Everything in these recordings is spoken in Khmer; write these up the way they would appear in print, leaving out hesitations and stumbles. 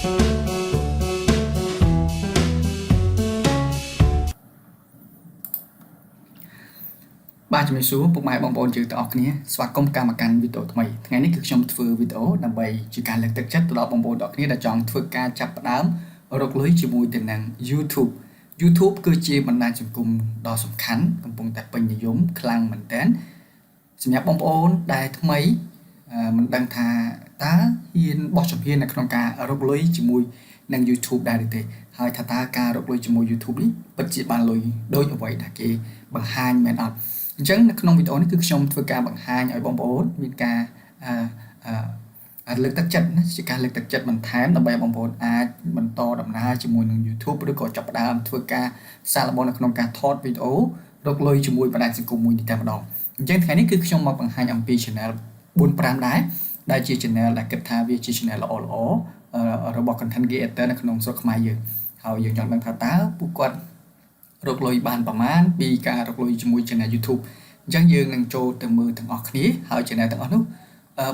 បាទជំរាបសួរពុកម៉ែបងប្អូនយើងទាំងអស់គ្នាស្វាគមន៍កម្មកម្មវីដេអូថ្មីថ្ងៃនេះគឺខ្ញុំធ្វើវីដេអូដើម្បីជាការលើកទឹកចិត្តទៅដល់បងប្អូនទាំងអស់គ្នាដែលចង់ធ្វើការចាប់ផ្ដើមរកលុយជាមួយទៅនឹង YouTube គឺជាបណ្ដាញសង្គមដ៏សំខាន់កំពុងតែពេញនិយមខ្លាំងមែនទែនសម្រាប់បងប្អូនដែលថ្មីមិនដឹងថាតើហ៊ានបោះជំហាននៅក្នុងការរកលុយជាមួយនឹង YouTube ដែរឬទេហើយថាតើការរកលុយជាមួយ YouTube នេះពិតជាបានលុយដូចអ្វីដែលគេបង្ហាញមែនអត់អញ្ចឹងនៅក្នុងវីដេអូនេះគឺខ្ញុំធ្វើការបង្ហាញឲ្យបងប្អូនមានការលើកទឹកចិត្តណាជាការលើកទឹកចិត្តបន្ថែមដើម្បីបងប្អូនអាចបន្តដំណើរជាមួយនឹង YouTube ឬក៏ចាប់ផ្ដើមធ្វើការសាកល្បងនៅក្នុងការថតវីដេអូរកលុយជាមួយបណ្ដាញសង្គមមួយនេះតែម្ដងអញ្ចឹងថ្ងៃនេះគឺខ្ញុំមកបង្ហាញអំពី channel 4-5 ដែរដែលជា channel ដែលគិតថាវាជា channel ល្អរបស់ content creator នៅក្នុងស្រុកខ្មែរយើងហើយយើងចង់ដឹងថាតើពួកគាត់រកលុយបានប្រមាណពីការរកលុយជាមួយ channel YouTube អញ្ចឹងយើងនឹងចូលទៅមើលទាំងអស់គ្នាហើយ channel ទាំងអស់នោះ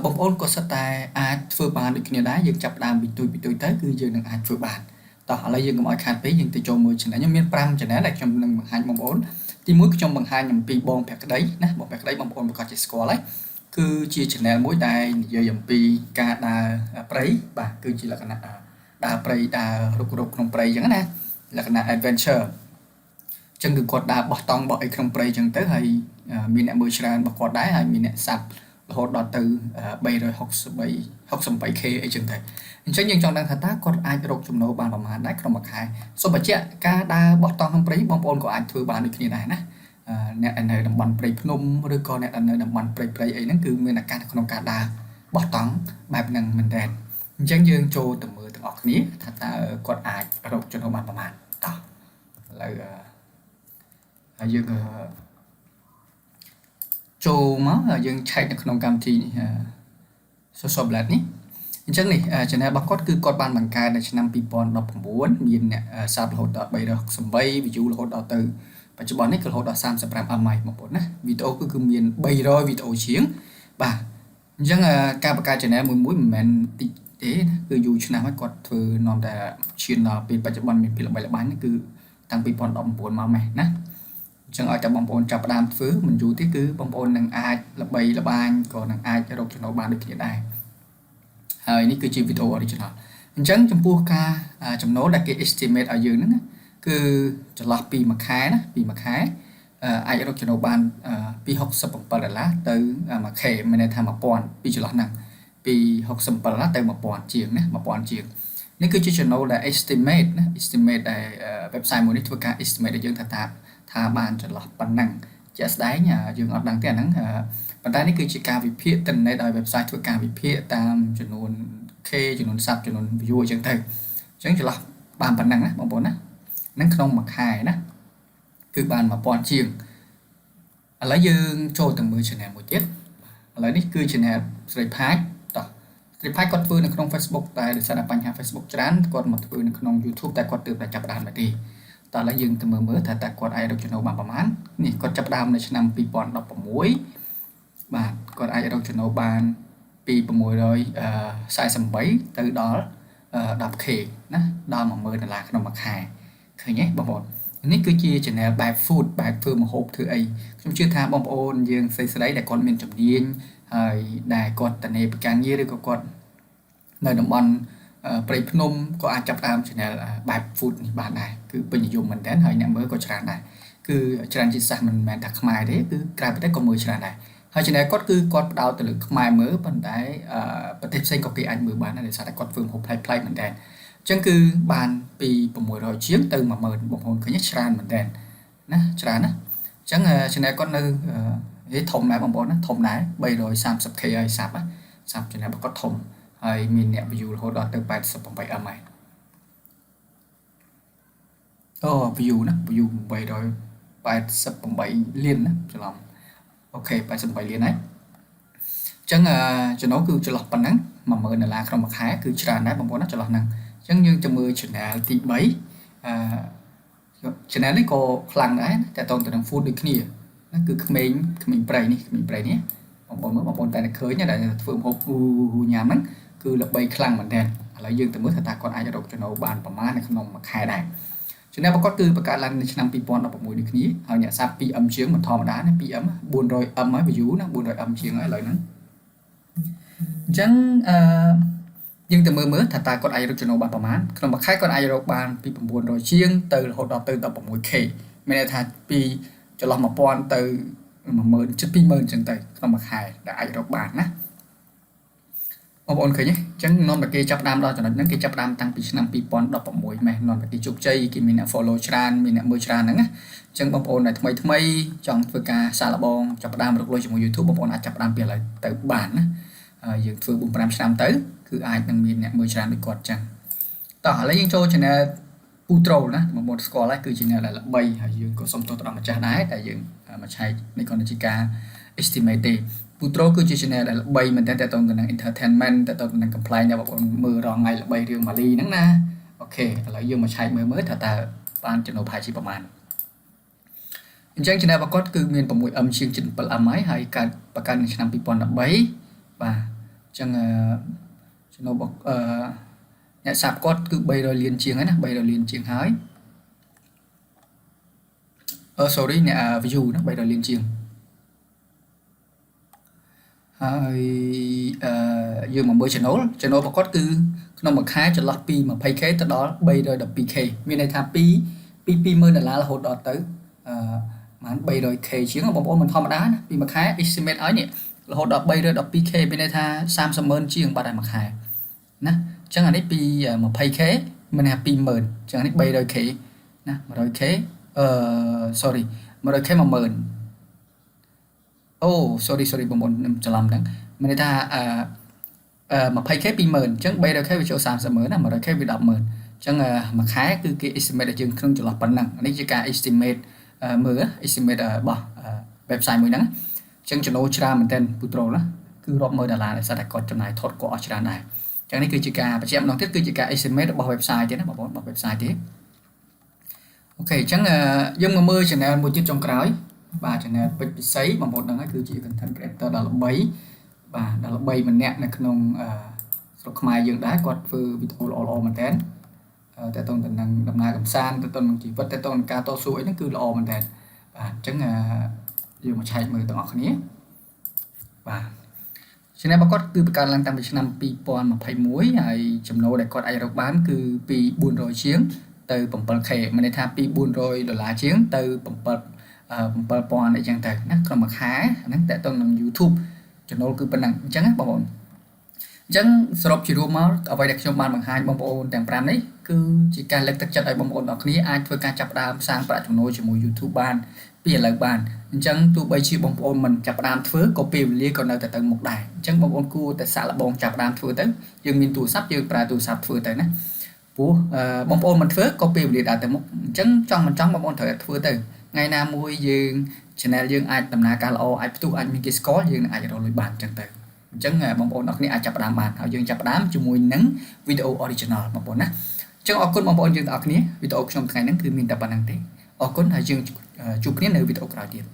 បងប្អូនក៏សិតតែអាចធ្វើបានដូចគ្នាដែរយើងចាប់ផ្ដើមពីទូចទៅគឺយើងនឹងអាចធ្វើបានតោះឥឡូវយើងកុំឲ្យខាតពេកយើងទៅចូលមើល channel ខ្ញុំមាន5 channel ដែលខ្ញុំនឹងបង្ហាញបងប្អូនទី1ខ្ញុំបង្ហាញអំពីបងភក្តីណាបងភក្តីបងប្អូនប្រកាសជាស្គាល់ហើយគឺជា channel មួយដែលនិយាយអំពីការដើរព្រៃបាទគឺជាលក្ខណៈដើរព្រៃដើររុកក្នុងព្រៃអញ្ចឹងណាលក្ខណៈ adventure ចឹងគឺគាត់ដើរបោះតង់បោះអីក្នុងព្រៃចឹងទៅហើយមានអ្នកមើលច្រើនរបស់គាត់ដែរហើយមានអ្នកសាប់រហូតដល់ទៅ 368k អីចឹងទៅអញ្ចឹងយើងចង់ដឹងថាតើគាត់អាចរកចំណូលបានប្រមាណដែរក្នុងមួយខែសូមបញ្ជាក់ការដើរបោះតង់ក្នុងព្រៃបងប្អូនក៏អាចធ្វើបានដូចគ្នាដែរណាអ្នកនៅតំបន់ព្រៃភ្នំឬក៏អ្នកនៅតំបន់ព្រៃអីហ្នឹងគឺមានឱកាសក្នុងការដើរបោះតង់បែបហ្នឹងមែនតើអញ្ចឹងយើងចូលទៅមើលទាំងអស់គ្នាថាតើគាត់អាចរកចំណូលបានប្រមាណតោះឥឡូវហើយយើងចូលមកយើងឆែកនៅក្នុងកម្មវិធីនេះ Social Blade នេះអញ្ចឹងនេះ channel របស់គាត់គឺគាត់បានបង្កើតនៅឆ្នាំ2019មានអ្នកសាប់រហូតដល់368 view រហូតដល់ទៅបច្ចុប្បន្ននេះគឺរហូតដល់ 35M បងប្អូនណាវីដេអូគឺមាន300វីដេអូជាងបាទអញ្ចឹងការបង្កើត channel មួយមិនមែនតិចទេណាគឺយូរឆ្នាំហើយគាត់ធ្វើនាំតែឈានដល់ពេលបច្ចុប្បន្នមានភាពល្បីល្បាញគឺតាំងពី2019មកម៉េះណាអញ្ចឹងឲ្យតែបងប្អូនចាប់ផ្ដើមធ្វើមិនយូរទេគឺបងប្អូននឹងអាចល្បីល្បាញក៏នឹងអាចរកចំណូលបានដូចគ្នាដែរហើយនេះគឺជាវីដេអូ original អញ្ចឹងចំពោះការចំណូលដែលគេ estimate ឲ្យយើងហ្នឹងគឺចន្លោះពីមួយខែណាពីមួយខែអាចរកចំណូលបានពី$67ទៅ1k មានន័យថា1000ពីចន្លោះហ្នឹងពី$67ទៅ1000ជាងណា1000ជាងនេះគឺជា channel ដែល estimate ណា estimate ដែល website មួយនេះធ្វើការ estimate ឲ្យយើងថាបានចន្លោះប៉ុណ្ណឹងជាក់ស្ដែងយើងអត់ដឹងទេអាហ្នឹងប៉ុន្តែនេះគឺជាការវិភាគទិន្នន័យដោយ website ធ្វើការវិភាគតាមចំនួន k ចំនួន sub ចំនួន view អញ្ចឹងទៅអញ្ចឹងចន្លោះបានប៉ុណ្ណឹងណាបងប្អូនណានឹងក្នុងមួយខែណាគឺបាន1000ជាងឥឡូវយើងចូលទៅមើល channel មួយទៀតឥឡូវនេះគឺ channel ស្រីផាចតោះស្រីផាចគាត់ធ្វើនៅក្នុង Facebook តែដោយសារតែបញ្ហា Facebook ច្រើនគាត់មកធ្វើនៅក្នុង YouTube តែគាត់ទើបតែចាប់ផ្ដើមមកទេតោះឥឡូវយើងទៅមើលថាតើគាត់អាចរកចំណូលបានប្រមាណនេះគាត់ចាប់ផ្ដើមនៅឆ្នាំ2016បាទគាត់អាចរកចំណូលបានពី648ទៅដល់10k ណាដល់$10000ក្នុងមួយខែឃើញទេបងប្អូននេះគឺជា channel បែប food បែបធ្វើម្ហូបធ្វើអីខ្ញុំជឿថាបងប្អូនយើងស្រីដែលគាត់មានជំនាញហើយដែលគាត់តនេពីការងារឬក៏គាត់នៅតំបន់ព្រៃភ្នំក៏អាចចាប់ផ្ដើម channel បែប food នេះបានដែរគឺពេញនិយមមែនតើហើយអ្នកមើលក៏ច្រើនដែរគឺច្រើនជាសាសមិនមែនថាខ្មែរទេគឺក្រៅប្រទេសក៏មើលច្រើនដែរហើយ channel គាត់គឺគាត់ផ្ដោតទៅលើខ្មែរមើលប៉ុន្តែប្រទេសផ្សេងក៏គេអាចមើលបានដែរដោយសារតែគាត់ធ្វើម្ហូបប្លែកៗមែនតើអញ្ចឹងគឺបានពី600ជាងទៅ10000បងប្អូនឃើញច្រើនមែនតើណាច្រើនណាអញ្ចឹង channel គាត់នៅធំដែរបងប្អូនណាធំដែរ 330k ហើយសាប់ channel របស់គាត់ធំហើយមានអ្នក view រហូតដល់ទៅ 88M ហើយអូ view ណា view 888លានណាច្រឡំអូខេ88លានហើយអញ្ចឹងចំណូលគឺចន្លោះប៉ុណ្ណឹង$10000ក្នុងមួយខែគឺច្រើនដែរបងប្អូនណាចន្លោះហ្នឹងអញ្ចឹងយើងទៅមើល channel ទី3channel នេះក៏ខ្លាំងដែរតែតទៅនឹង food ដូចគ្នាណាគឺក្មេងប្រៃនេះបងប្អូនមើលបងប្អូនតែឃើញតែធ្វើម្ហូបញ៉ាំហ្នឹងគឺល្បីខ្លាំងមែនទែន ឥឡូវយើងទៅមើលថាតើគាត់អាចរកចំណូលបានប្រមាណនៅក្នុងមួយខែដែរចំណែកប្រកបគឺបង្កើតឡើងនៅឆ្នាំ2016ដូចគ្នាហើយអ្នកសាប់ 2M ជាងមិនធម្មតាណា 2M 400M ហើយ view ណា 400M ជាងហើយឥឡូវហ្នឹងអញ្ចឹងយើងទៅមើលថាតើគាត់អាចរកចំណូលបានប្រមាណក្នុងមួយខែគាត់អាចរកបានពី900ជាងទៅរហូតដល់ទៅ 16k មានន័យថាពីចន្លោះ1000ទៅ10000ជិត20000អញ្ចឹងទៅក្នុងមួយខែដែលអាចរកបានណាបងប្អូនឃើញទេអញ្ចឹងនាំតែគេចាប់ផ្ដើមដល់ចំណុចហ្នឹងគេចាប់ផ្ដើមតាំងពីឆ្នាំ2016ម៉េះនាំតែគេជោគជ័យគេមានអ្នក follow ច្រើនមានអ្នកមើលច្រើនហ្នឹងណាអញ្ចឹងបងប្អូនដែលថ្មីចង់ធ្វើការសាកល្បងចាប់ផ្ដើមរកលុយជាមួយ YouTube បងប្អូនអាចចាប់ផ្ដើមពីឥឡូវទៅបានណាយើងធ្វើ 4-5 ឆ្នាំទៅគឺអាចនឹងមានអ្នកមើលច្រើនដូចគាត់អញ្ចឹងតោះឥឡូវយើងចូល channel Putro ណាបងប្អូនស្គាល់ហើយគឺ channel ដែលល្បីហើយយើងក៏សុំទោសទៅដល់ម្ចាស់ដែរតែយើងមកឆែកនេះគ្រាន់តែជាការ estimate ទេ Putro គឺជា channel ដែលល្បីមែនតើតើតទៅនឹង entertainment តើតទៅនឹង complain ដែលបងប្អូនមើលរងថ្ងៃល្បីរឿងម៉ាលីហ្នឹងណាអូខេឥឡូវយើងមកឆែកមើលថាតើបានចំណូលប្រហែលជាប្រមាណអញ្ចឹង channel របស់គាត់គឺមាន 6M ជាង 7M ហើយកើតបង្កើតនៅឆ្នាំ2013បាទអញ្ចឹងចំណូលរបស់អ្នកសាប់គាត់គឺ300លានជាងហើយណា300លានជាងហើយsorry អ្នក view ណា300លានជាងហើយយើងមកមើល channel របស់គាត់គឺក្នុងមួយខែចន្លោះពី 20k ទៅដល់ 312k មានន័យថាពី$20000រហូតដល់ទៅប្រហែល 300k ជាងបងប្អូនមិនធម្មតាណាពីមួយខែ estimate ឲ្យនេះរហូតដល់ 312k មានន័យថា 300,000 ជាងបាត់ហើយមួយខែណាអញ្ចឹងអានេះពី 20k មានន័យថា 20000 អញ្ចឹងនេះ 300k ណា 100k sorry 100k 10000អូ sorry បងប្អូនខ្ញុំច្រឡំហ្នឹងមានន័យថា20k 20000អញ្ចឹង 300k វាចូល 300,000 ណា 100k វា 100,000 អញ្ចឹងមួយខែគឺគេ estimate ឲ្យយើងក្នុងចន្លោះប៉ុណ្ណឹងនេះជាការ estimate មើល estimate របស់ website មួយហ្នឹងអញ្ចឹងចំណូលច្រើនមែនទែន Putro ណាគឺរាប់ម៉ឺនដុល្លារដែលគាត់គាត់ចំណាយថតគាត់អស់ច្រើនដែរអញ្ចឹងនេះគឺជាការបញ្ជាក់ម្ដងទៀតគឺជាការ estimate របស់ website ទេណាបងប្អូនរបស់ website ទេអូខេអញ្ចឹងយើងមកមើល channel មួយទៀតចុងក្រោយបាទ channel ពេជ្រពិសីបងប្អូនដឹងហើយគឺជា content creator ដ៏ល្បីបាទដ៏ល្បីម្នាក់នៅក្នុងស្រុកខ្មែរយើងដែរគាត់ធ្វើវីដេអូល្អៗមែនតើតើតើទៅនឹងដំណើរកម្សាន្តទៅនឹងជីវិតទៅនឹងការតស៊ូអីហ្នឹងគឺល្អមែនតើបាទអញ្ចឹងយើងមកឆែកមើលទាំងអស់គ្នាបាទ channel របស់គាត់គឺបង្កើតឡើងតាំងពីឆ្នាំ2021ហើយចំណូលដែលគាត់អាចរកបានគឺពី400ជាងទៅ 7k មានន័យថាពី$400ជាងទៅ7,000អីចឹងទៅណាក្នុងមួយខែហ្នឹងតើតើនឹង YouTube ចំណូលគឺប៉ុណ្ណឹងអញ្ចឹងណាបងប្អូនអញ្ចឹងសរុបជារួមមកអ្វីដែលខ្ញុំបានបង្ហាញបងប្អូនទាំង5នេះគឺជាការលើកទឹកចិត្តឲ្យបងប្អូនទាំងគ្នាអាចធ្វើការចាប់ផ្ដើមសាងប្រាក់ចំណូលជាមួយ YouTube បានពីឥឡូវបានអញ្ចឹងទោះបីជាបងប្អូនមិនចាប់ផ្ដើមធ្វើក៏ពេលវេលាក៏នៅតែទៅមុខដែរអញ្ចឹងបងប្អូនគួរតែសាកល្បងចាប់ផ្ដើមធ្វើទៅយើងមានទូរស័ព្ទយើងប្រើទូរស័ព្ទធ្វើទៅណាព្រោះបងប្អូនមិនធ្វើក៏ពេលវេលាដើរទៅមុខអញ្ចឹងចង់មិនចង់បងប្អូនត្រូវតែធ្វើទៅថ្ងៃណាមួយយើង channel យើងអាចដំណើរការល្អអាចផ្ទុះអាចមានគេស្គាល់យើងនឹងអាចរកលុយបានអញ្ចឹងទៅអញ្ចឹងបងប្អូនអរគ្នាអាចចាប់ផ្ដើមបានហើយយើងចាប់ផ្ដើមជាមួយនឹង video original បងប្អូនណាអញ្ចឹងអរគុណបងប្អូនយើងទាំងអស់គ្នាវីដេអូខ្ញុំថ្ងៃហ្នឹងគឺមានតែប៉ុណ្្នឹងទេអរគុណហើយយើងជួបគ្នានៅវីដេអូក្រោយទៀត